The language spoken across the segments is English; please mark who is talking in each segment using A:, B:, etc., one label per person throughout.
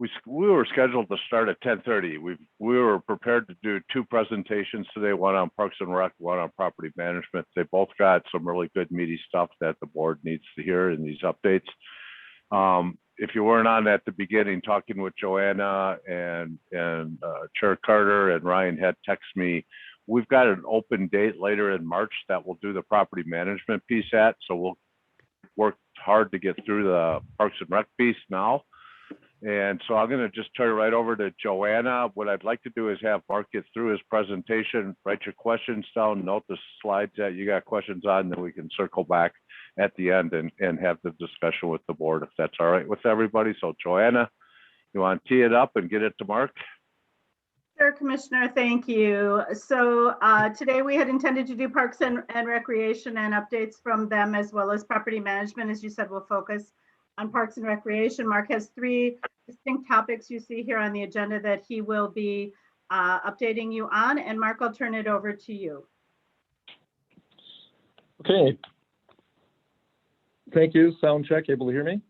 A: we were scheduled to start at 10:30. We were prepared to do two presentations today, one on Parks and Rec, one on property management. They both got some really good meaty stuff that the board needs to hear in these updates. If you weren't on at the beginning, talking with Joanna and Chair Carter and Ryan had texted me, we've got an open date later in March that we'll do the property management piece at. So we'll work hard to get through the Parks and Rec piece now. And so I'm going to just turn it right over to Joanna. What I'd like to do is have Mark get through his presentation, write your questions down, note the slides that you got questions on, then we can circle back at the end and have the discussion with the board, if that's all right with everybody. So Joanna, you want to tee it up and get it to Mark?
B: Sure, Commissioner, thank you. So today we had intended to do Parks and Recreation and updates from them, as well as property management. As you said, we'll focus on Parks and Recreation. Mark has three distinct topics you see here on the agenda that he will be updating you on. And Mark, I'll turn it over to you.
C: Okay. Thank you. Sound check. Able to hear me?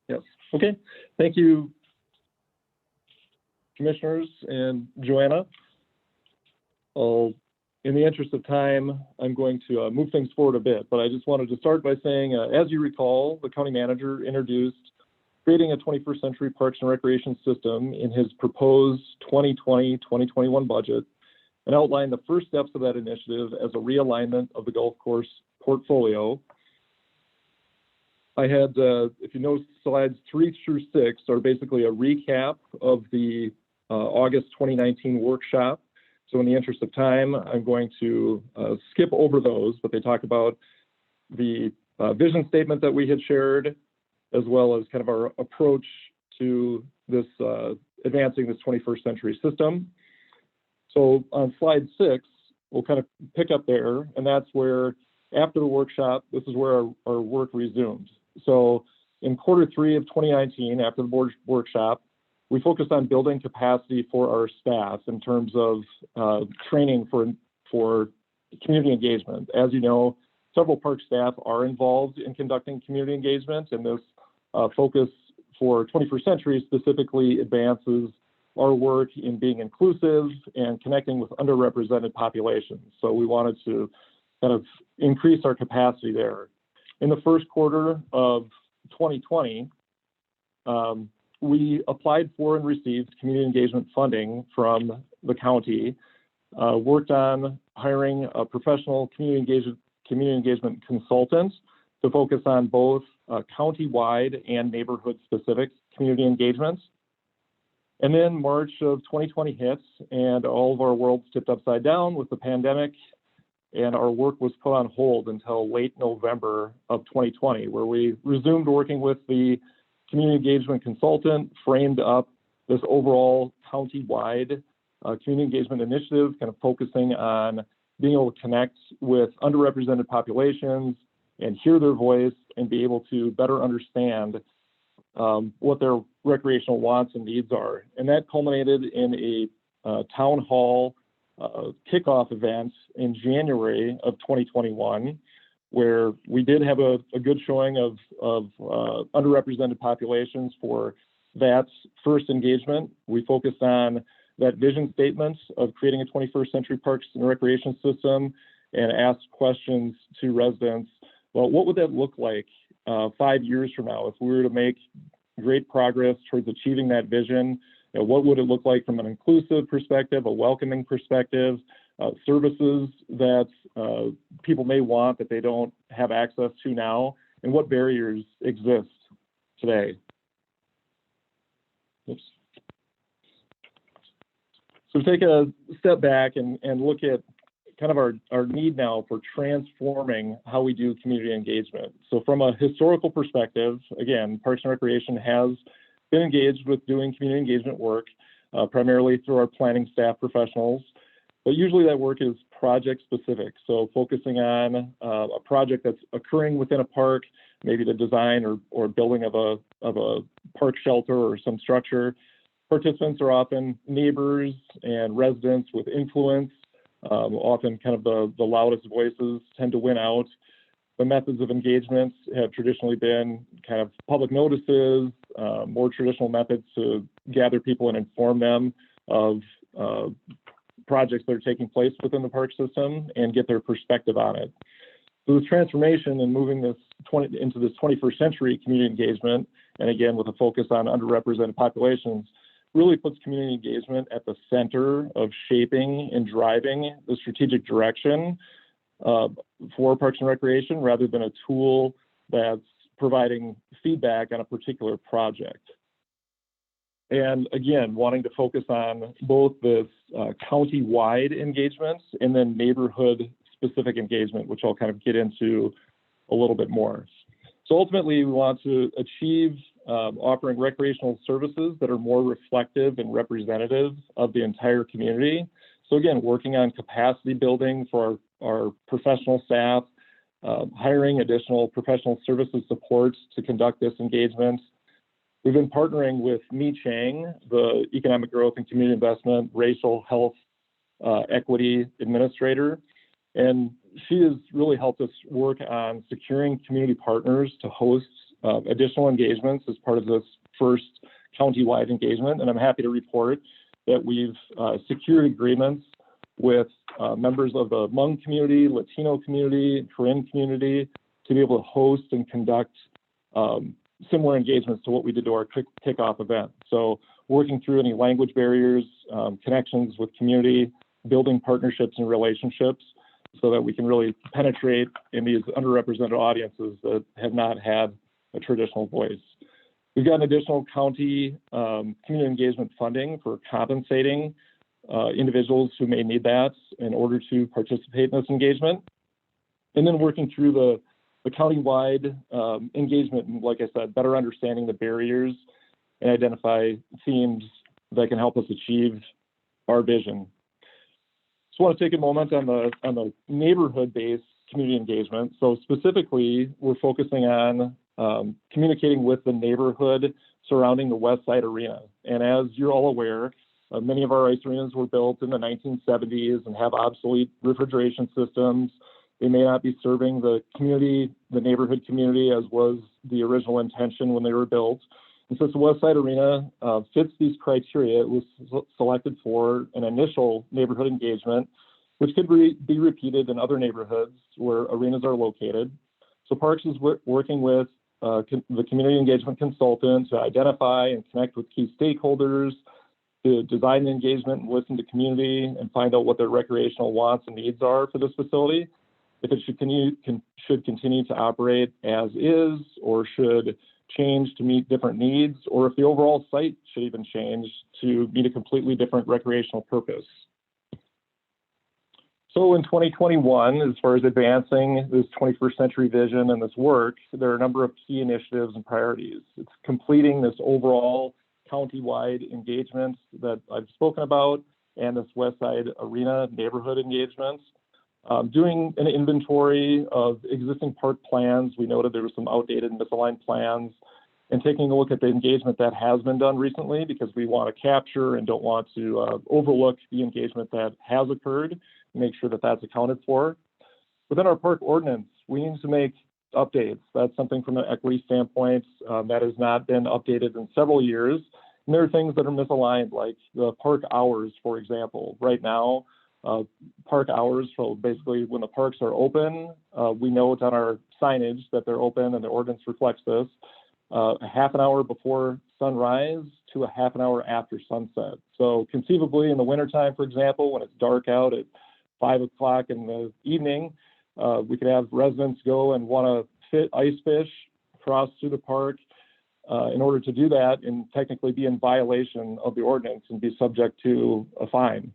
C: Yes. Okay. Thank you, Commissioners and Joanna. In the interest of time, I'm going to move things forward a bit, but I just wanted to start by saying, as you recall, the county manager introduced creating a 21st century Parks and Recreation system in his proposed 2020-2021 budget and outlined the first steps of that initiative as a realignment of the golf course portfolio. I had, if you notice, slides 3 through 6 are basically a recap of the August 2019 workshop. So in the interest of time, I'm going to skip over those, but they talk about the vision statement that we had shared, as well as kind of our approach to this advancing this 21st century system. So on slide 6, we'll kind of pick up there, and that's where, after the workshop, this is where our work resumed. So in Q3 of 2019, after the board workshop, we focused on building capacity for our staff in terms of training for community engagement. As you know, several park staff are involved in conducting community engagement, and this focus for 21st century specifically advances our work in being inclusive and connecting with underrepresented populations. So we wanted to kind of increase our capacity there. In the first quarter of 2020, we applied for and received community engagement funding from the county, worked on hiring a professional community engagement consultant to focus on both county-wide and neighborhood-specific community engagements. And then March of 2020 hits, and all of our worlds tipped upside down with the pandemic, and our work was put on hold until late November of 2020, where we resumed working with the community engagement consultant, framed up this overall county-wide community engagement initiative, kind of focusing on being able to connect with underrepresented populations and hear their voice and be able to better understand what their recreational wants and needs are. And that culminated in a town hall kickoff event in January of 2021, where we did have a good showing of underrepresented populations for that first engagement. We focused on that vision statement of creating a 21st century parks and recreation system and asked questions to residents. Well, what would that look like 5 years from now if we were to make great progress towards achieving that vision? You know, what would it look like from an inclusive perspective, a welcoming perspective, services that people may want that they don't have access to now, and what barriers exist today? Oops. So take a step back and look at kind of our need now for transforming how we do community engagement. So from a historical perspective, again, Parks and Recreation has been engaged with doing community engagement work, primarily through our planning staff professionals. But usually that work is project specific. So focusing on a project that's occurring within a park, maybe the design or building of a park shelter or some structure. Participants are often neighbors and residents with influence. Often kind of the loudest voices tend to win out. The methods of engagements have traditionally been kind of public notices, more traditional methods to gather people and inform them of projects that are taking place within the park system and get their perspective on it. So this transformation and moving this into this 21st century community engagement, and again with a focus on underrepresented populations, really puts community engagement at the center of shaping and driving the strategic direction for Parks and Recreation, rather than a tool that's providing feedback on a particular project. And again, wanting to focus on both this county-wide engagement and then neighborhood-specific engagement, which I'll kind of get into a little bit more. So ultimately, we want to achieve offering recreational services that are more reflective and representative of the entire community. So again, working on capacity building for our professional staff, hiring additional professional services supports to conduct this engagement. We've been partnering with Mi Chang, the Economic Growth and Community Investment Racial Health Equity Administrator, and she has really helped us work on securing community partners to host additional engagements as part of this first county-wide engagement. And I'm happy to report that we've secured agreements with members of the Hmong community, Latino community, Korean community to be able to host and conduct similar engagements to what we did to our kickoff event. So working through any language barriers, connections with community, building partnerships and relationships so that we can really penetrate in these underrepresented audiences that have not had a traditional voice. We've got additional county community engagement funding for compensating individuals who may need that in order to participate in this engagement. And then working through the county-wide engagement, and like I said, better understanding the barriers and identify themes that can help us achieve our vision. So I want to take a moment on the neighborhood-based community engagement. So specifically, we're focusing on communicating with the neighborhood surrounding the West Side Arena. And as you're all aware, many of our ice arenas were built in the 1970s and have obsolete refrigeration systems. They may not be serving the community, the neighborhood community, as was the original intention when they were built. And since the West Side Arena fits these criteria, it was selected for an initial neighborhood engagement, which could be repeated in other neighborhoods where arenas are located. So Parks is working with the community engagement consultant to identify and connect with key stakeholders, to design the engagement and listen to community and find out what their recreational wants and needs are for this facility. If it should continue to operate as is, or should change to meet different needs, or if the overall site should even change to meet a completely different recreational purpose. So in 2021, as far as advancing this 21st century vision and this work, there are a number of key initiatives and priorities. It's completing this overall county-wide engagement that I've spoken about and this West Side Arena neighborhood engagement. Doing an inventory of existing park plans. We noted there were some outdated and misaligned plans, and taking a look at the engagement that has been done recently, because we want to capture and don't want to overlook the engagement that has occurred and make sure that that's accounted for. Within our park ordinance, we need to make updates. That's something from an equity standpoint that has not been updated in several years. And there are things that are misaligned, like the park hours, for example. Right now, park hours, so basically when the parks are open, we note on our signage that they're open, and the ordinance reflects this, a half an hour before sunrise to a half an hour after sunset. So conceivably in the wintertime, for example, when it's dark out at 5 o'clock in the evening, we could have residents go and want to ice fish across through the park. In order to do that and technically be in violation of the ordinance and be subject to a fine.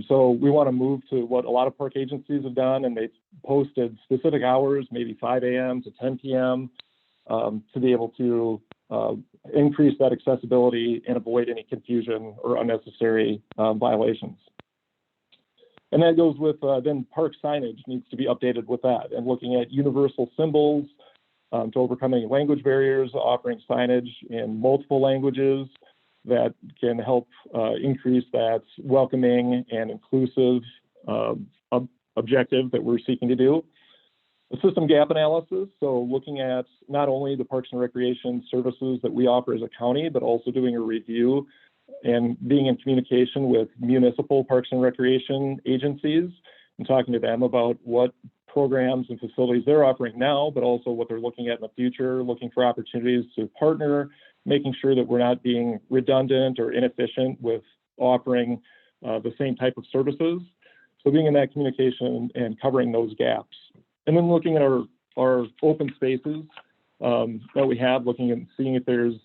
C: So we want to move to what a lot of park agencies have done, and they've posted specific hours, maybe 5 a.m. to 10 p.m., to be able to increase that accessibility and avoid any confusion or unnecessary violations. And that goes with then park signage needs to be updated with that, and looking at universal symbols to overcome any language barriers, offering signage in multiple languages that can help increase that welcoming and inclusive objective that we're seeking to do. A system gap analysis, so looking at not only the Parks and Recreation services that we offer as a county, but also doing a review and being in communication with municipal Parks and Recreation agencies and talking to them about what programs and facilities they're offering now, but also what they're looking at in the future, looking for opportunities to partner, making sure that we're not being redundant or inefficient with offering the same type of services. So being in that communication and covering those gaps. And then looking at our open spaces that we have, looking and seeing if there's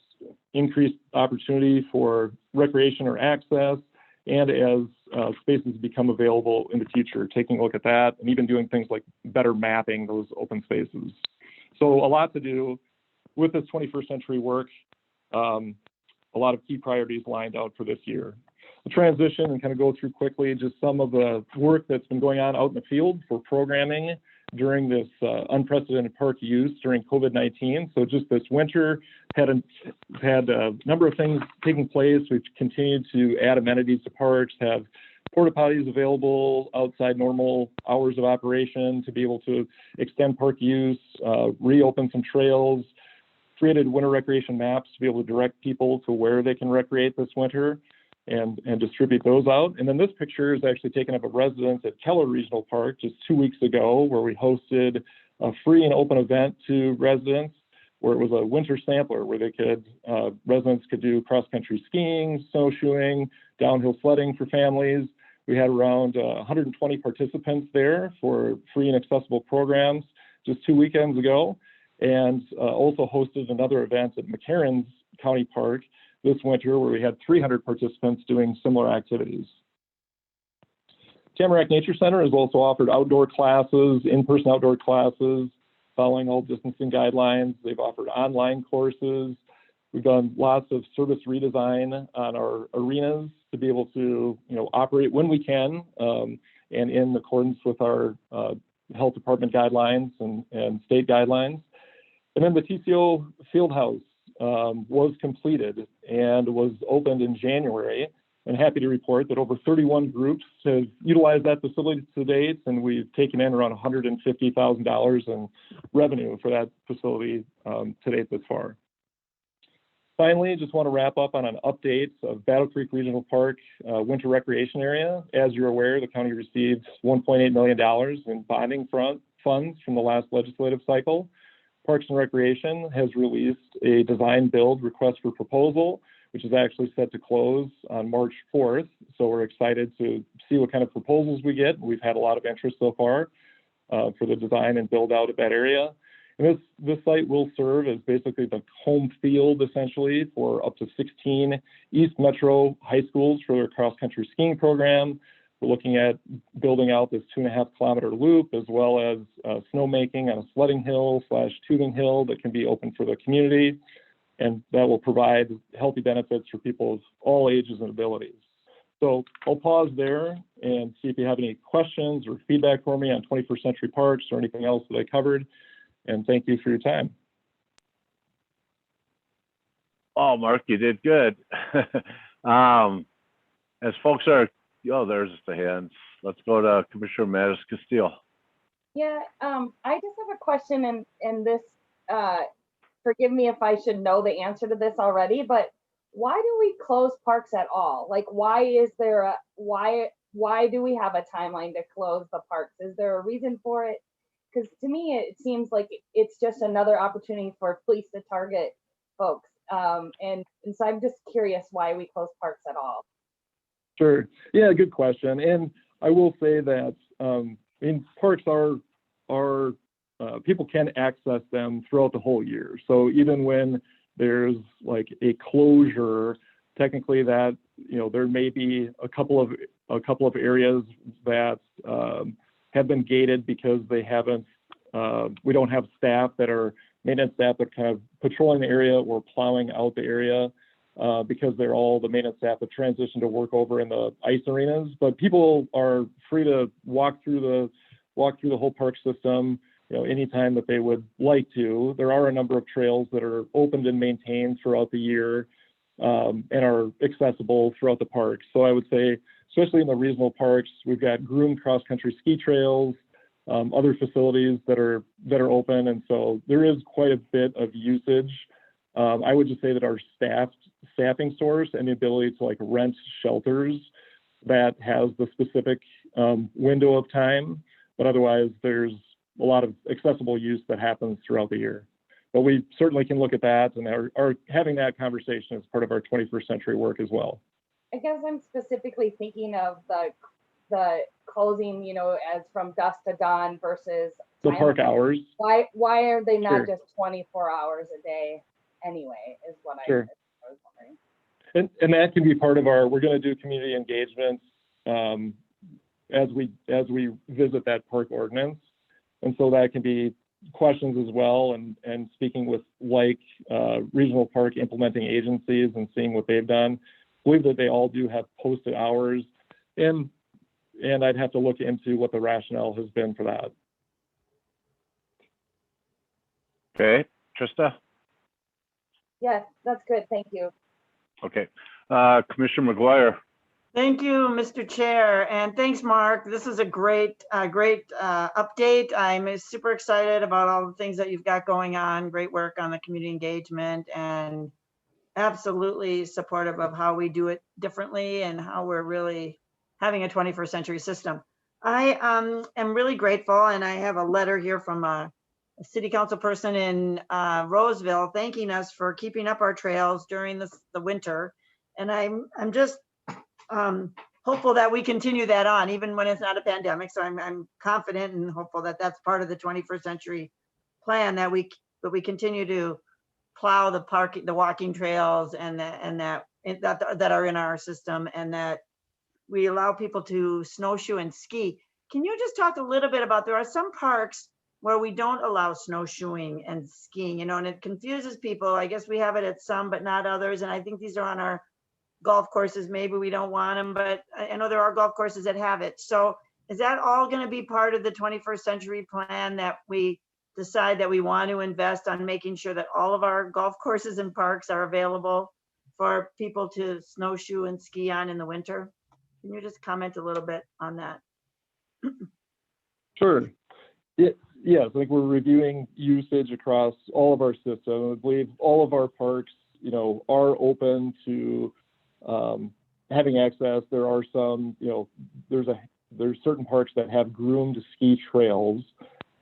C: increased opportunity for recreation or access, and as spaces become available in the future, taking a look at that, and even doing things like better mapping those open spaces. So a lot to do with this 21st century work, a lot of key priorities lined out for this year. The transition and kind of go through quickly just some of the work that's been going on out in the field for programming during this unprecedented park use during COVID-19. So just this winter had a number of things taking place. We've continued to add amenities to parks, have porta potties available outside normal hours of operation to be able to extend park use, reopen some trails, created winter recreation maps to be able to direct people to where they can recreate this winter and distribute those out. And then this picture is actually taken up a residence at Keller Regional Park just 2 weeks ago, where we hosted a free and open event to residents, where it was a winter sampler where they could, residents could do cross-country skiing, snowshoeing, downhill sledding for families. We had around 120 participants there for free and accessible programs just 2 weekends ago, and also hosted another event at McCarran's County Park this winter, where we had 300 participants doing similar activities. Tamarack Nature Center has also offered outdoor classes, in-person outdoor classes, following all distancing guidelines. They've offered online courses. We've done lots of service redesign on our arenas to be able to, operate when we can, and in accordance with our health department guidelines and state guidelines. And then the TCO Fieldhouse was completed and was opened in January. And happy to report that over 31 groups have utilized that facility to date, and we've taken in around $150,000 in revenue for that facility to date this far. Finally, just want to wrap up on an update of Battle Creek Regional Park winter recreation area. As you're aware, the county received $1.8 million in bonding funds from the last legislative cycle. Parks and Recreation has released a design build request for proposal, which is actually set to close on March 4th. So we're excited to see what kind of proposals we get. We've had a lot of interest so far for the design and build out of that area. And this site will serve as basically the home field, essentially, for up to 16 East Metro high schools for their cross-country skiing program. We're looking at building out this 2.5-kilometer loop, as well as snowmaking on a sledding hill / tubing hill that can be open for the community. And that will provide healthy benefits for people of all ages and abilities. So I'll pause there and see if you have any questions or feedback for me on 21st Century Parks or anything else that I covered. And thank you for your time.
A: Oh, Mark, you did good. As folks are, there's the hands. Let's go to Commissioner Mattis Castillo.
D: Yeah, I just have a question, and this, forgive me if I should know the answer to this already, but why do we close parks at all? Like, why is there why do we have a timeline to close the parks? Is there a reason for it? Because to me, it seems like it's just another opportunity for police to target folks. And so I'm just curious why we close parks at all.
C: Sure. Yeah, good question. And I will say that parks are people can access them throughout the whole year. So even when there's like a closure, technically that there may be a couple of areas that have been gated because they haven't. We don't have staff that are maintenance staff that kind of patrolling the area or plowing out the area. Because they're all the maintenance staff that transition to work over in the ice arenas, but people are free to walk through the whole park system, anytime that they would like to. There are a number of trails that are opened and maintained throughout the year and are accessible throughout the park. So I would say, especially in the regional parks, we've got groomed cross-country ski trails, other facilities that are open, and so there is quite a bit of usage. I would just say that our staffing source and the ability to like rent shelters that has the specific window of time, but otherwise there's a lot of accessible use that happens throughout the year. But we certainly can look at that and are having that conversation as part of our 21st century work as well.
D: I guess I'm specifically thinking of the closing, you know, as from dusk to dawn versus
C: The
D: time.
C: park hours.
D: Why are they not
C: Sure.
D: just 24 hours a day anyway, is what
C: Sure.
D: I was wondering.
C: And that can be part of we're going to do community engagements as we visit that park ordinance. And so that can be questions as well, and speaking with regional park implementing agencies and seeing what they've done. I believe that they all do have posted hours, and I'd have to look into what the rationale has been for that.
A: Okay, Trista?
D: Yes, that's good. Thank you.
A: Okay, Commissioner McGuire.
E: Thank you, Mr. Chair, and thanks, Mark. This is a great update. I'm super excited about all the things that you've got going on. Great work on the community engagement, and absolutely supportive of how we do it differently and how we're really having a 21st century system. I am really grateful, and I have a letter here from a city council person in Roseville thanking us for keeping up our trails during the winter. And I'm just hopeful that we continue that on, even when it's not a pandemic. So I'm confident and hopeful that that's part of the 21st century plan, that we continue to plow the walking trails and that are in our system, and that we allow people to snowshoe and ski. Can you just talk a little bit about, there are some parks where we don't allow snowshoeing and skiing, you know, and it confuses people. I guess we have it at some, but not others. And I think these are on our golf courses. Maybe we don't want them, but I know there are golf courses that have it. So is that all going to be part of the 21st century plan, that we decide that we want to invest on making sure that all of our golf courses and parks are available for people to snowshoe and ski on in the winter? Can you just comment a little bit on that?
C: Sure. Yes, I think we're reviewing usage across all of our systems. I believe all of our parks, you know, are open to having access. There are some, you know, there's certain parks that have groomed ski trails,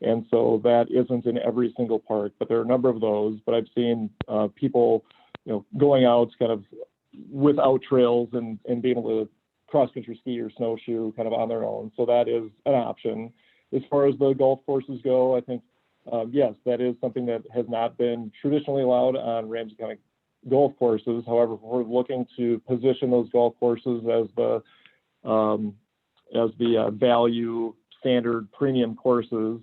C: and so that isn't in every single park, but there are a number of those. But I've seen people, you know, going out kind of without trails and being able to cross-country ski or snowshoe kind of on their own. So that is an option. As far as the golf courses go, I think, yes, that is something that has not been traditionally allowed on Ramsey County golf courses. However, we're looking to position those golf courses as the value standard premium courses.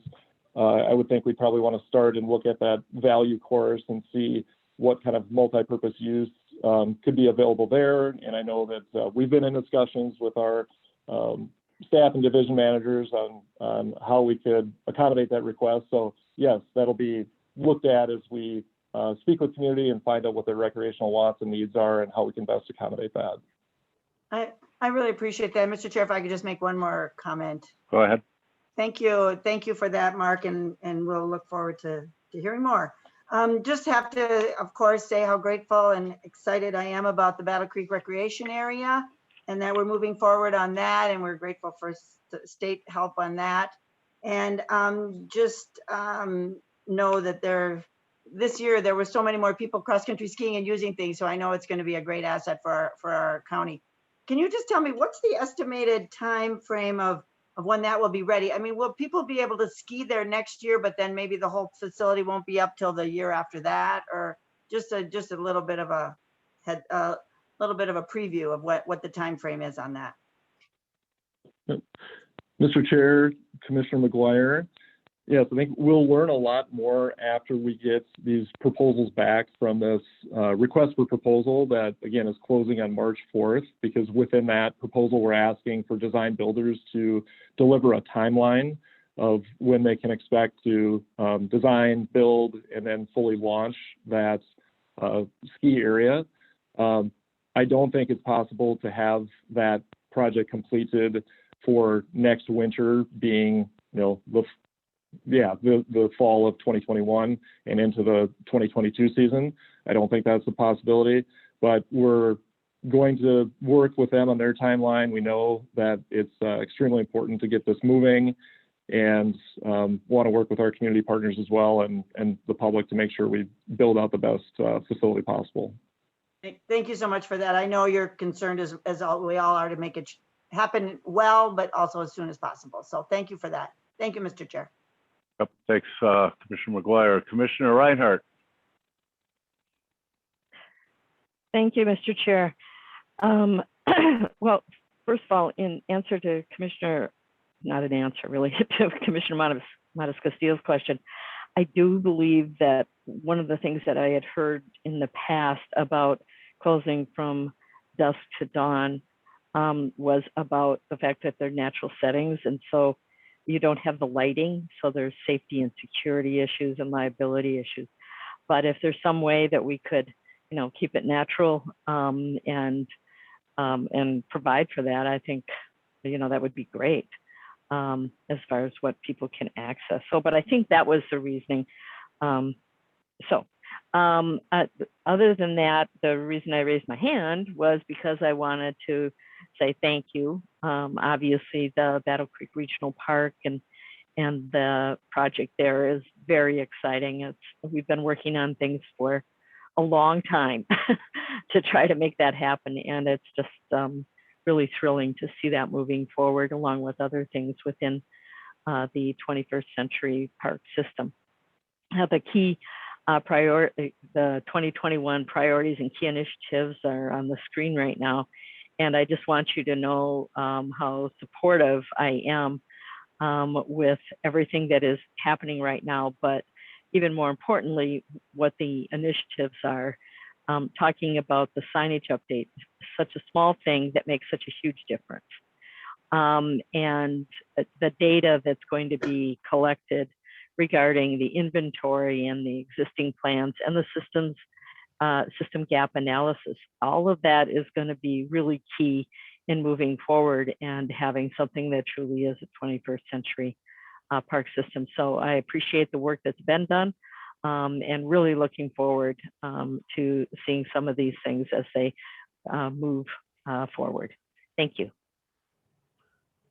C: I would think we'd probably want to start and look at that value course and see what kind of multi-purpose use could be available there. And I know that we've been in discussions with our staff and division managers on how we could accommodate that request. So yes, that'll be looked at as we speak with community and find out what their recreational wants and needs are and how we can best accommodate that.
E: I really appreciate that. Mr. Chair, if I could just make one more comment.
A: Go ahead.
E: Thank you. Thank you for that, Mark, and we'll look forward to hearing more. Just have to, of course, say how grateful and excited I am about the Battle Creek Recreation Area, and that we're moving forward on that, and we're grateful for state help on that. And just know that this year there were so many more people cross-country skiing and using things, so I know it's going to be a great asset for our county. Can you just tell me, what's the estimated time frame of when that will be ready? I mean, will people be able to ski there next year, but then maybe the whole facility won't be up till the year after that? Or just a little bit of a preview of what the time frame is on that?
C: Mr. Chair, Commissioner McGuire, yes, I think we'll learn a lot more after we get these proposals back from this request for proposal that, again, is closing on March 4th, because within that proposal, we're asking for design builders to deliver a timeline of when they can expect to design, build, and then fully launch that ski area. I don't think it's possible to have that project completed for next winter being the fall of 2021 and into the 2022 season. I don't think that's a possibility, but we're going to work with them on their timeline. We know that it's extremely important to get this moving, and want to work with our community partners as well and the public to make sure we build out the best facility possible.
E: Thank you so much for that. I know you're concerned as we all are to make it happen well, but also as soon as possible. So thank you for that. Thank you, Mr. Chair.
A: Yep, thanks, Commissioner McGuire. Commissioner Reinhardt.
F: Thank you, Mr. Chair. Well, first of all, in answer to Commissioner, not an answer really, to Commissioner Matas Castillo's question, I do believe that one of the things that I had heard in the past about closing from dusk to dawn was about the fact that they're natural settings, and so you don't have the lighting, so there's safety and security issues and liability issues. But if there's some way that we could, keep it natural and provide for that, I think, that would be great as far as what people can access. So, but I think that was the reasoning. Other than that, the reason I raised my hand was because I wanted to say thank you. Obviously, the Battle Creek Regional Park and the project there is very exciting. We've been working on things for a long time to try to make that happen, and it's just really thrilling to see that moving forward, along with other things within the 21st Century Park system. The key the 2021 priorities and key initiatives are on the screen right now. And I just want you to know how supportive I am with everything that is happening right now, but even more importantly, what the initiatives are. Talking about the signage update, such a small thing that makes such a huge difference. And the data that's going to be collected regarding the inventory and the existing plans and the system gap analysis, all of that is going to be really key in moving forward and having something that truly is a 21st century park system. So I appreciate the work that's been done and really looking forward to seeing some of these things as they move forward. Thank you.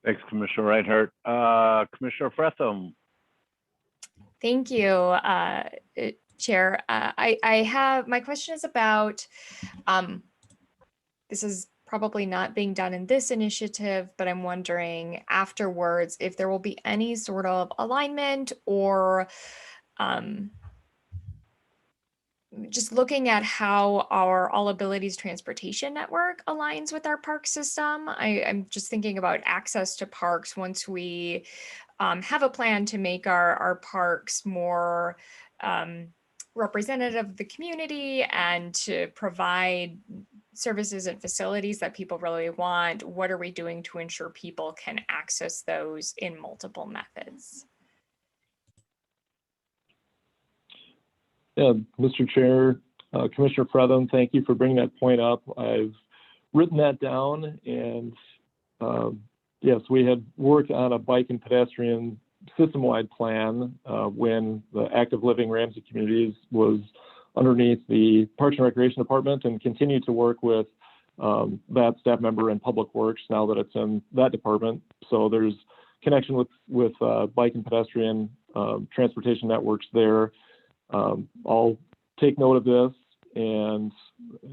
A: Thanks, Commissioner Reinhardt. Commissioner Fretham.
G: Thank you, Chair. My question is about, this is probably not being done in this initiative, but I'm wondering afterwards if there will be any sort of alignment or just looking at how our All Abilities Transportation Network aligns with our park system. I'm just thinking about access to parks once we have a plan to make our parks more representative of the community and to provide services and facilities that people really want. What are we doing to ensure people can access those in multiple methods?
C: Yeah, Mr. Chair, Commissioner Fretham, thank you for bringing that point up. I've written that down, and yes, we had worked on a bike and pedestrian system-wide plan when the Active Living Ramsey Communities was underneath the Parks and Recreation Department, and continue to work with that staff member in Public Works now that it's in that department. So there's connection with bike and pedestrian transportation networks there. I'll take note of this and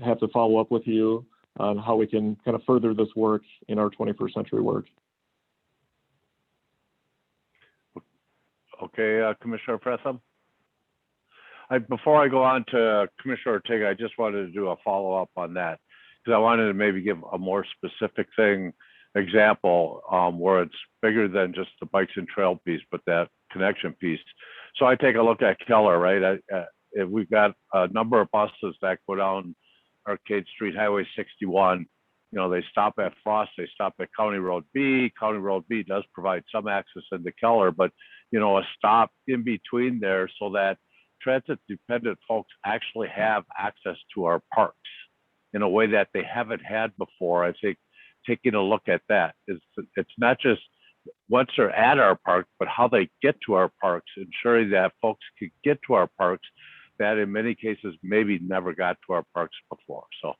C: have to follow up with you on how we can kind of further this work in our 21st century work.
A: Okay, Commissioner Fretham. Before I go on to Commissioner Ortega, I just wanted to do a follow-up on that, because I wanted to maybe give a more specific example where it's bigger than just the bikes and trail piece, but that connection piece. So I take a look at Keller, right? We've got a number of buses that go down Arcade Street, Highway 61. You know, they stop at Frost, they stop at County Road B. County Road B does provide some access into Keller, but, you know, a stop in between there so that transit-dependent folks actually have access to our parks in a way that they haven't had before. I think taking a look at that is, it's not just once they're at our park, but how they get to our parks, ensuring that folks could get to our parks that in many cases maybe never got to our parks before. So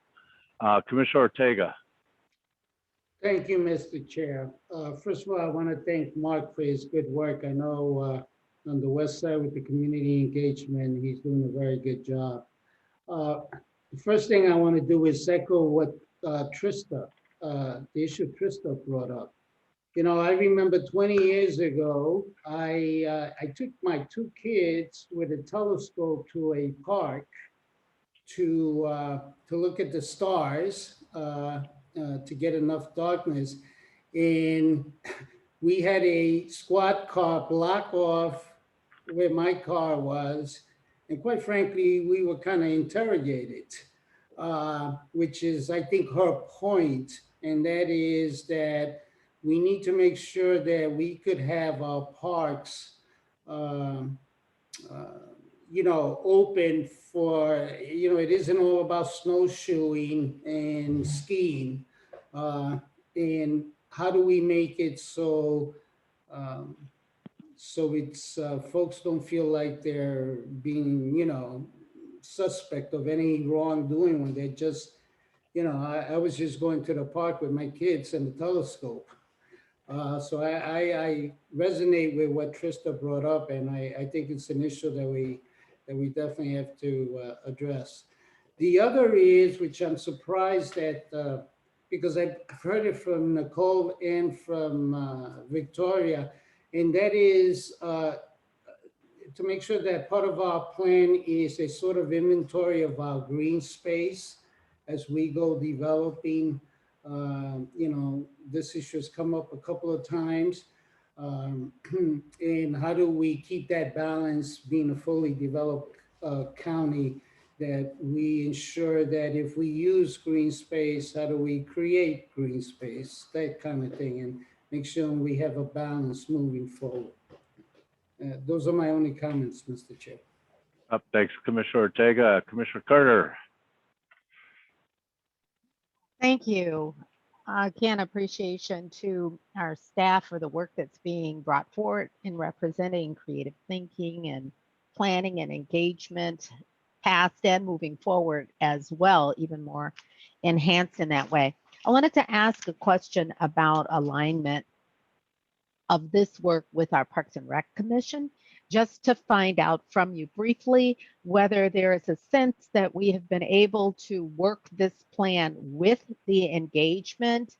A: Commissioner Ortega.
H: Thank you, Mr. Chair. First of all, I want to thank Mark for his good work. I know on the west side with the community engagement, he's doing a very good job. The first thing I want to do is echo what Trista, the issue Trista brought up. You know, I remember 20 years ago, I took my 2 kids with a telescope to a park to look at the stars, to get enough darkness. And we had a squad car block off where my car was. And quite frankly, we were kind of interrogated, which is, I think, her point. And that is that we need to make sure that we could have our parks, you know, open for, you know, it isn't all about snowshoeing and skiing. And how do we make it so it's folks don't feel like they're being, you know, suspect of any wrongdoing when they're just, you know, I was just going to the park with my kids and the telescope. So I resonate with what Trista brought up, and I think it's an issue that we definitely have to address. The other is, which I'm surprised at, because I've heard it from Nicole and from Victoria, and that is to make sure that part of our plan is a sort of inventory of our green space as we go developing. You know, this issue has come up a couple of times. And how do we keep that balance, being a fully developed county, that we ensure that if we use green space, how do we create green space, that kind of thing, and make sure we have a balance moving forward. Those are my only comments, Mr. Chair.
A: Thanks, Commissioner Ortega. Commissioner Carter.
I: Thank you. Again, appreciation to our staff for the work that's being brought forward in representing creative thinking and planning and engagement, past and moving forward as well, even more enhanced in that way. I wanted to ask a question about alignment of this work with our Parks and Rec Commission, just to find out from you briefly whether there is a sense that we have been able to work this plan with the engagement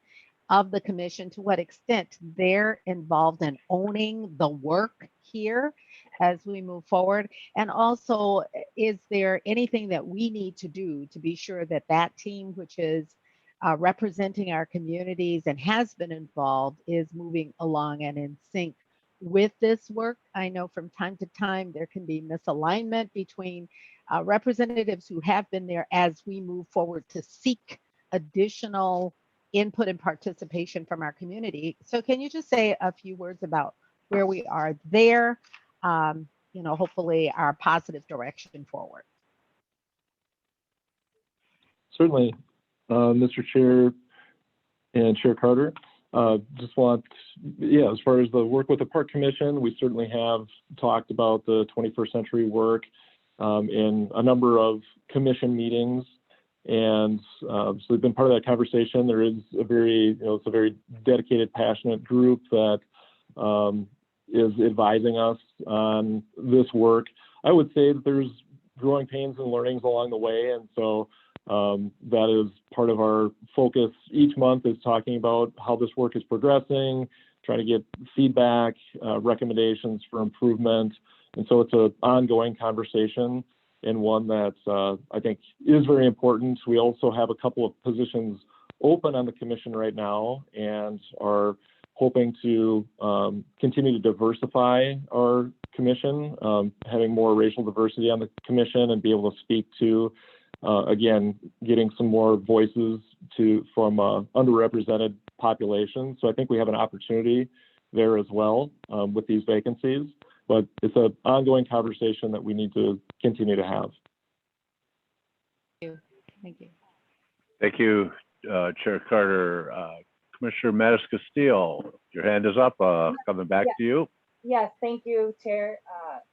I: of the commission, to what extent they're involved in owning the work here as we move forward. And also, is there anything that we need to do to be sure that that team, which is representing our communities and has been involved, is moving along and in sync with this work? I know from time to time there can be misalignment between representatives who have been there as we move forward to seek additional input and participation from our community. So can you just say a few words about where we are there, you know, hopefully our positive direction forward?
C: Certainly, Mr. Chair and Chair Carter. Just want, yeah, as far as the work with the Park Commission, we certainly have talked about the 21st century work in a number of commission meetings. And so we've been part of that conversation. There is a very, you know, it's a very dedicated, passionate group that is advising us on this work. I would say that there's growing pains and learnings along the way. And so that is part of our focus each month, is talking about how this work is progressing, trying to get feedback, recommendations for improvement. And so it's an ongoing conversation, and one that I think is very important. We also have a couple of positions open on the commission right now, and are hoping to continue to diversify our commission, having more racial diversity on the commission, and be able to speak to, again, getting some more voices from underrepresented populations. So I think we have an opportunity there as well with these vacancies, but it's an ongoing conversation that we need to continue to have.
I: Thank you.
A: Thank you, Chair Carter. Commissioner Mattis Castillo, your hand is up. Coming back to you.
D: Yes, thank you, Chair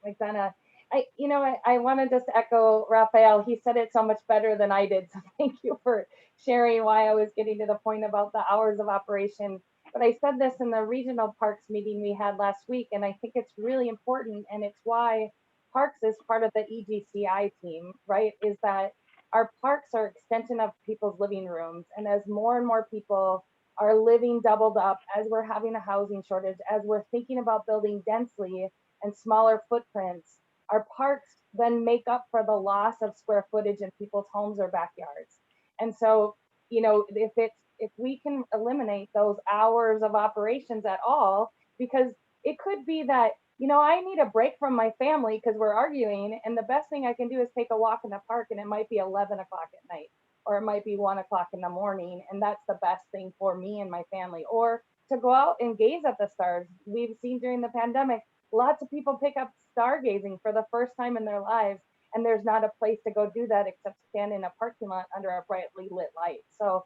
D: McDonough. I want to just echo Raphael. He said it so much better than I did. So thank you for sharing why I was getting to the point about the hours of operation. But I said this in the regional parks meeting we had last week, and I think it's really important, and it's why Parks is part of the EGCI team, right? Is that our parks are extension of people's living rooms, and as more and more people are living doubled up, as we're having a housing shortage, as we're thinking about building densely and smaller footprints, our parks then make up for the loss of square footage in people's homes or backyards. And so, if we can eliminate those hours of operations at all, because it could be that, I need a break from my family because we're arguing, and the best thing I can do is take a walk in the park, and it might be 11 o'clock at night, or it might be 1 o'clock in the morning, and that's the best thing for me and my family. Or to go out and gaze at the stars. We've seen during the pandemic, lots of people pick up stargazing for the first time in their lives, and there's not a place to go do that except stand in a parking lot under a brightly lit light. So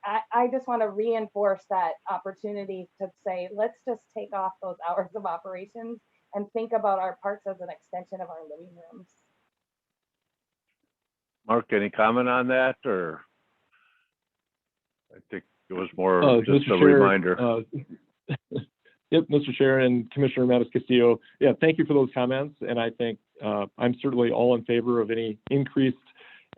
D: I just want to reinforce that opportunity to say, let's just take off those hours of operations and think about our parks as an extension of our living rooms.
A: Mark, any comment on that, or? I think it was more just a reminder.
C: Yep, Mr. Chair and Commissioner Matis Castillo. Yeah, thank you for those comments. And I think I'm certainly all in favor of any increased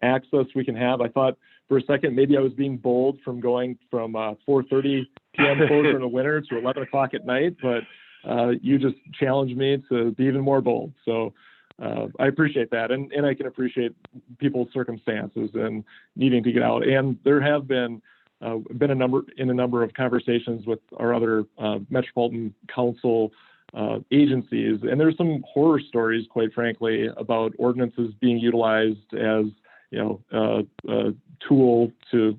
C: access we can have. I thought for a second maybe I was being bold from going from 4:30 p.m. closure in the winter to 11 o'clock at night, but you just challenged me to be even more bold. So I appreciate that, and I can appreciate people's circumstances and needing to get out. And there have been a number of conversations with our other Metropolitan Council agencies, and there's some horror stories, quite frankly, about ordinances being utilized as a tool to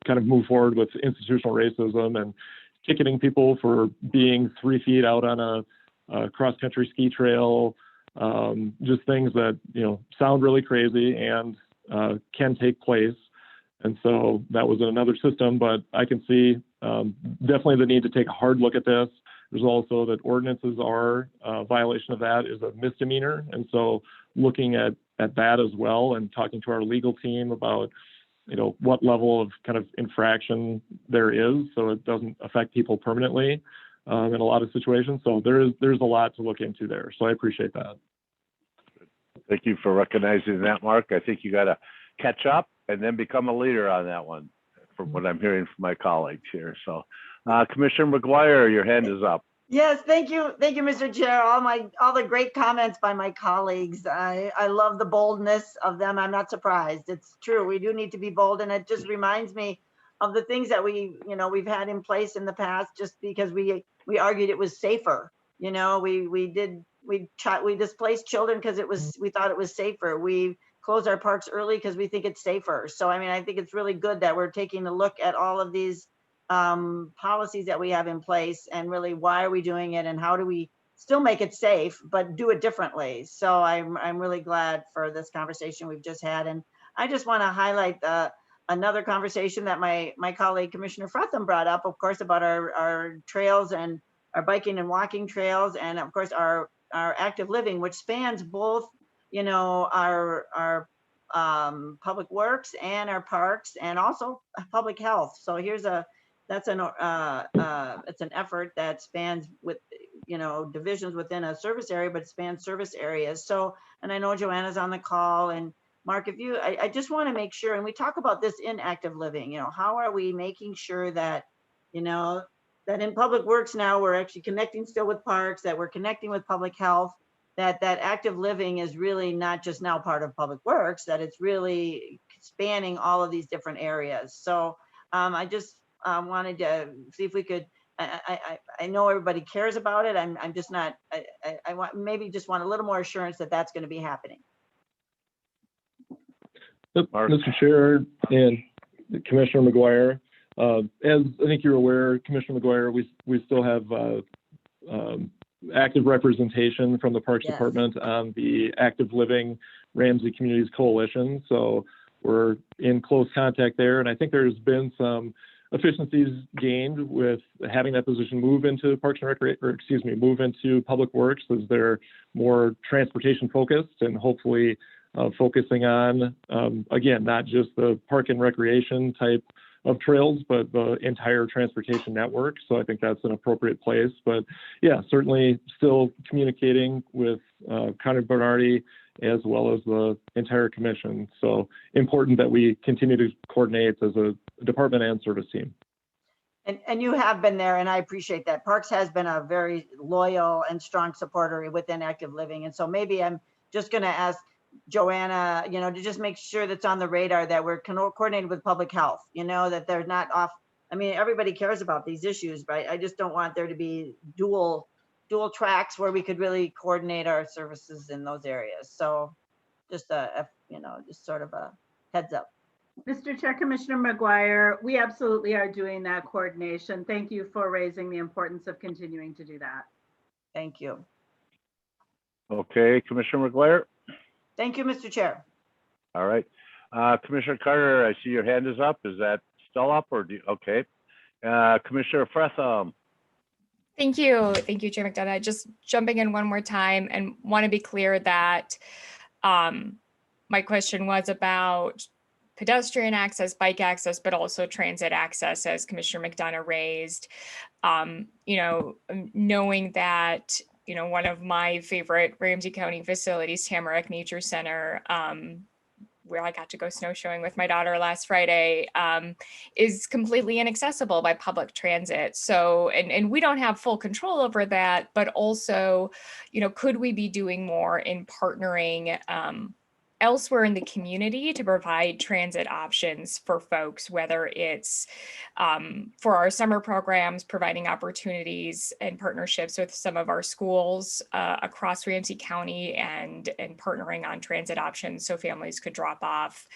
C: kind of move forward with institutional racism and ticketing people for being 3 feet out on a cross-country ski trail, just things that sound really crazy and can take place. And so that was another system, but I can see definitely the need to take a hard look at this. There's also that ordinances are a violation of that is a misdemeanor. And so looking at that as well and talking to our legal team about, what level of kind of infraction there is so it doesn't affect people permanently in a lot of situations. So there's a lot to look into there. So I appreciate that.
A: Thank you for recognizing that, Mark. I think you got to catch up and then become a leader on that one, from what I'm hearing from my colleagues here. So, Commissioner McGuire, your hand is up.
E: Yes, thank you, Mr. Chair. All the great comments by my colleagues. I love the boldness of them. I'm not surprised. It's true. We do need to be bold, and it just reminds me of the things that we've had in place in the past, just because we argued it was safer. We displaced children because we thought it was safer. We close our parks early because we think it's safer. So, I think it's really good that we're taking a look at all of these policies that we have in place, and really why are we doing it, and how do we still make it safe, but do it differently. So I'm really glad for this conversation we've just had. And I just want to highlight another conversation that my colleague Commissioner Fretham brought up, of course, about our trails and our biking and walking trails, and of course our active living, which spans both our public works and our parks, and also public health. So it's an effort that spans with divisions within a service area, but it spans service areas. So, and I know Joanna's on the call, and Mark, I just want to make sure, and we talk about this in active living, how are we making sure that that in public works now we're actually connecting still with parks, that we're connecting with public health, that active living is really not just now part of public works, that it's really spanning all of these different areas. So I just wanted to see if we could, I know everybody cares about it. I'm just not, I want a little more assurance that that's going to be happening.
C: Mr. Chair and Commissioner McGuire, as I think you're aware, Commissioner McGuire, we still have active representation from the Parks
E: Yes.
C: Department on the Active Living Ramsey Communities Coalition. So we're in close contact there. And I think there's been some efficiencies gained with having that position move into Parks and Recreation, or excuse me, move into Public Works as they're more transportation focused and hopefully focusing on, again, not just the park and recreation type of trails, but the entire transportation network. So I think that's an appropriate place. But yeah, certainly still communicating with Connie Bernardi as well as the entire commission. So important that we continue to coordinate as a department and service team.
E: And you have been there, and I appreciate that. Parks has been a very loyal and strong supporter within active living. And so maybe I'm just going to ask Joanna, to just make sure that's on the radar that we're coordinated with public health, that they're not off. I mean, everybody cares about these issues, right? I just don't want there to be dual tracks where we could really coordinate our services in those areas. So just just sort of a heads up.
B: Mr. Chair, Commissioner McGuire, we absolutely are doing that coordination. Thank you for raising the importance of continuing to do that.
E: Thank you.
A: Okay, Commissioner McGuire.
E: Thank you, Mr. Chair.
A: All right. Commissioner Carter, I see your hand is up. Is that still up or okay. Commissioner Fretham.
G: Thank you. Thank you, Chair McDonough. Just jumping in one more time and want to be clear that my question was about pedestrian access, bike access, but also transit access, as Commissioner McDonough raised. Knowing that, one of my favorite Ramsey County facilities, Tamarack Nature Center, where I got to go snowshoeing with my daughter last Friday, is completely inaccessible by public transit. So, and we don't have full control over that, but also, could we be doing more in partnering elsewhere in the community to provide transit options for folks, whether it's for our summer programs, providing opportunities and partnerships with some of our schools across Ramsey County and partnering on transit options so families could drop off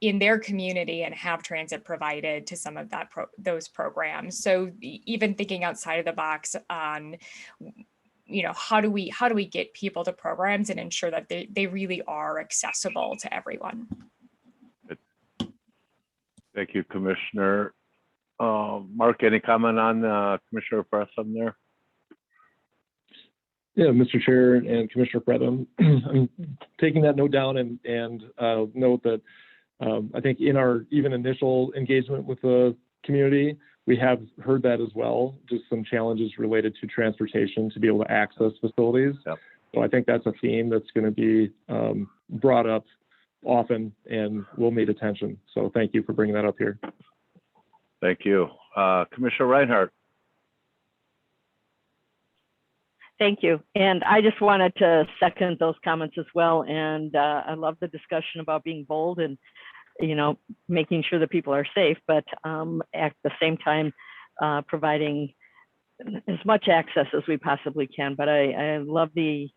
G: in their community and have transit provided to some of those programs. So even thinking outside of the box on how do we get people to programs and ensure that they really are accessible to everyone?
A: Thank you, Commissioner. Mark, any comment on Commissioner Fretham there?
C: Yeah, Mr. Chair and Commissioner Fretham, I'm taking that note down and note that I think in our even initial engagement with the community, we have heard that as well, just some challenges related to transportation to be able to access facilities.
A: Yep.
C: So I think that's a theme that's going to be brought up often and will need attention. So thank you for bringing that up here.
A: Thank you. Commissioner Reinhardt.
F: Thank you. And I just wanted to second those comments as well. And I love the discussion about being bold and making sure that people are safe, but at the same time, providing as much access as we possibly can. But I love the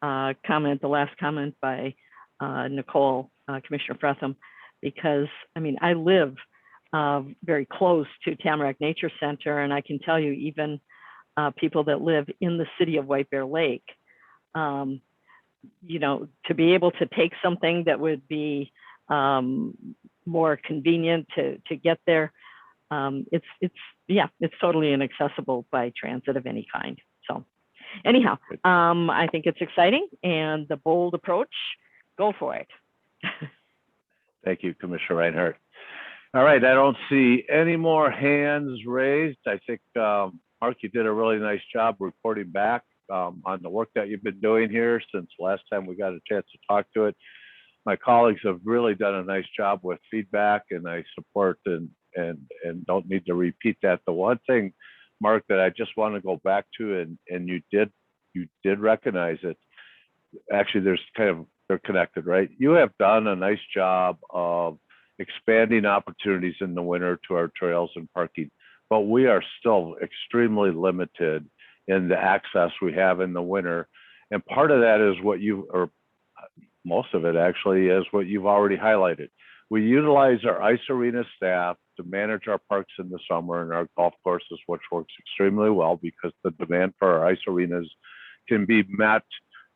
F: last comment by Nicole, Commissioner Fretham, because I live very close to Tamarack Nature Center, and I can tell you even people that live in the city of White Bear Lake, to be able to take something that would be more convenient to get there. It's totally inaccessible by transit of any kind. So anyhow, I think it's exciting and the bold approach, go for it.
A: Thank you, Commissioner Reinhardt. All right, I don't see any more hands raised. I think, Mark, you did a really nice job reporting back on the work that you've been doing here since last time we got a chance to talk to it. My colleagues have really done a nice job with feedback, and I support and don't need to repeat that. The one thing, Mark, that I just want to go back to, and you did recognize it. Actually, they're connected, right? You have done a nice job of expanding opportunities in the winter to our trails and parking, but we are still extremely limited in the access we have in the winter. And part of that is most of it actually is what you've already highlighted. We utilize our ice arena staff to manage our parks in the summer and our golf courses, which works extremely well because the demand for our ice arenas can be met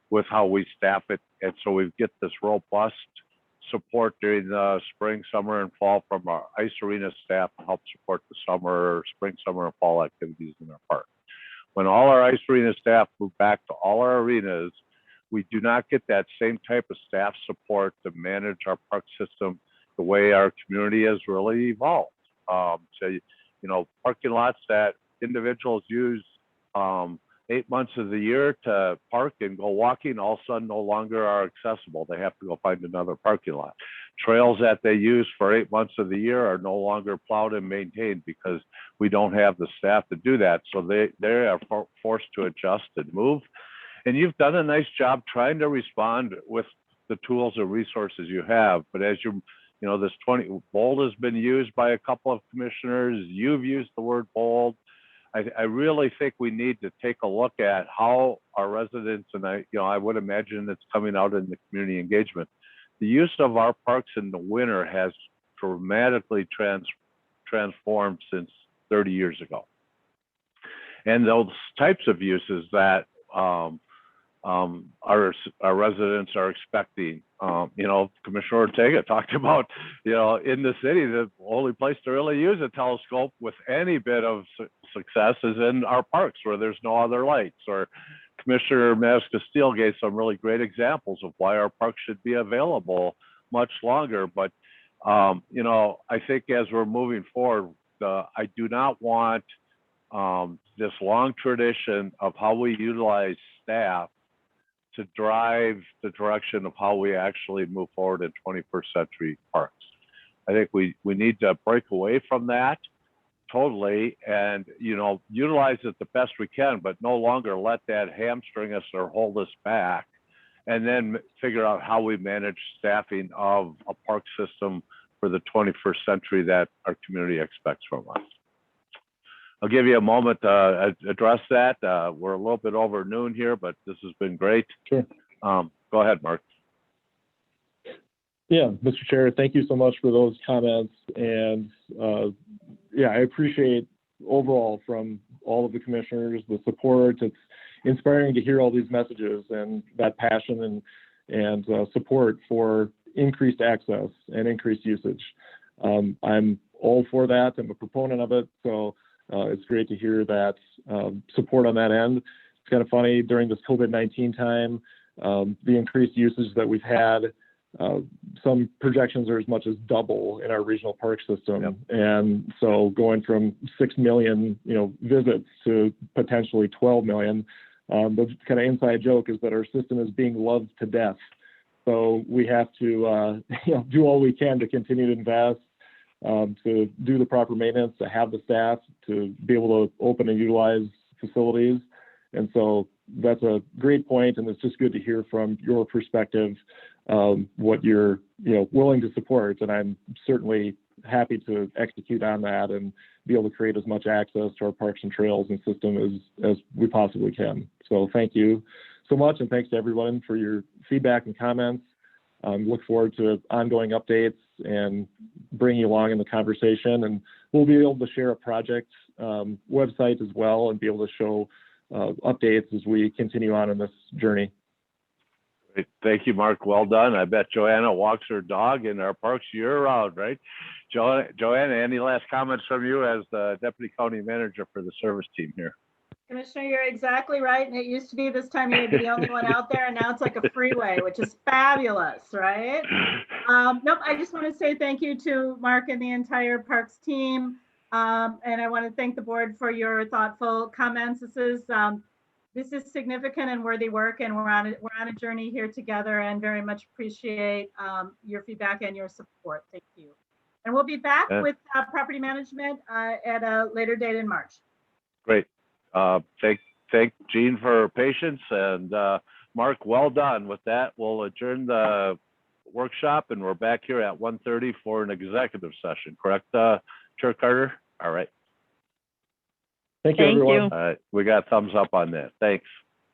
A: with how we staff it. And so we get this robust support during the spring, summer, and fall from our ice arena staff to help support the spring, summer, and fall activities in our park. When all our ice arena staff move back to all our arenas, we do not get that same type of staff support to manage our park system the way our community has really evolved. So, you know, parking lots that individuals use 8 months of the year to park and go walking, all of a sudden no longer are accessible. They have to go find another parking lot. Trails that they use for 8 months of the year are no longer plowed and maintained because we don't have the staff to do that. So they are forced to adjust and move. And you've done a nice job trying to respond with the tools and resources you have. But as you know, this bold has been used by a couple of commissioners. You've used the word bold. I really think we need to take a look at how our residents, and I would imagine it's coming out in the community engagement. The use of our parks in the winter has dramatically transformed since 30 years ago. And those types of uses that our residents are expecting. You know, Commissioner Ortega talked about, you know, in the city, the only place to really use a telescope with any bit of success is in our parks where there's no other lights. Or Commissioner Mass-Castile gave some really great examples of why our parks should be available much longer. But, you know, I think as we're moving forward, I do not want this long tradition of how we utilize staff to drive the direction of how we actually move forward in 21st century parks. I think we need to break away from that totally and, you know, utilize it the best we can, but no longer let that hamstring us or hold us back, and then figure out how we manage staffing of a park system for the 21st century that our community expects from us. I'll give you a moment to address that. We're a little bit over noon here, but this has been great.
C: Sure.
A: Go ahead, Mark.
C: Yeah, Mr. Chair, thank you so much for those comments. And yeah, I appreciate overall from all of the commissioners, the support. It's inspiring to hear all these messages and that passion and support for increased access and increased usage. I'm all for that. I'm a proponent of it. So it's great to hear that support on that end. It's kind of funny during this COVID-19 time, the increased usage that we've had, some projections are as much as double in our regional park system. Yep. And so going from 6 million, you know, visits to potentially 12 million, the kind of inside joke is that our system is being loved to death. So we have to you know, do all we can to continue to invest, to do the proper maintenance, to have the staff, to be able to open and utilize facilities. And so that's a great point, and it's just good to hear from your perspective what you're, you know, willing to support. And I'm certainly happy to execute on that and be able to create as much access to our parks and trails and system as we possibly can. So thank you so much, and thanks to everyone for your feedback and comments. Look forward to ongoing updates and bring you along in the conversation. And we'll be able to share a project website as well and be able to show updates as we continue on in this journey.
A: Great. Thank you, Mark. Well done. I bet Joanna walks her dog in our parks year-round, right? Joanna, any last comments from you as the Deputy County Manager for the service team here?
B: Commissioner, you're exactly right. And it used to be this time you'd be the only one out there, and now it's like a freeway, which is fabulous, right? Nope, I just want to say thank you to Mark and the entire Parks team. And I want to thank the board for your thoughtful comments. This is significant and worthy work, and we're on a journey here together, and very much appreciate your feedback and your support. Thank you. And we'll be back with property management at a later date in March.
A: Great. Thank Jean for her patience, and Mark, well done. With that, we'll adjourn the workshop, and we're back here at 1:30 for an executive session. Correct, Chair Carter? All right.
C: Thank you, everyone.
A: All right, we got thumbs up on that. Thanks.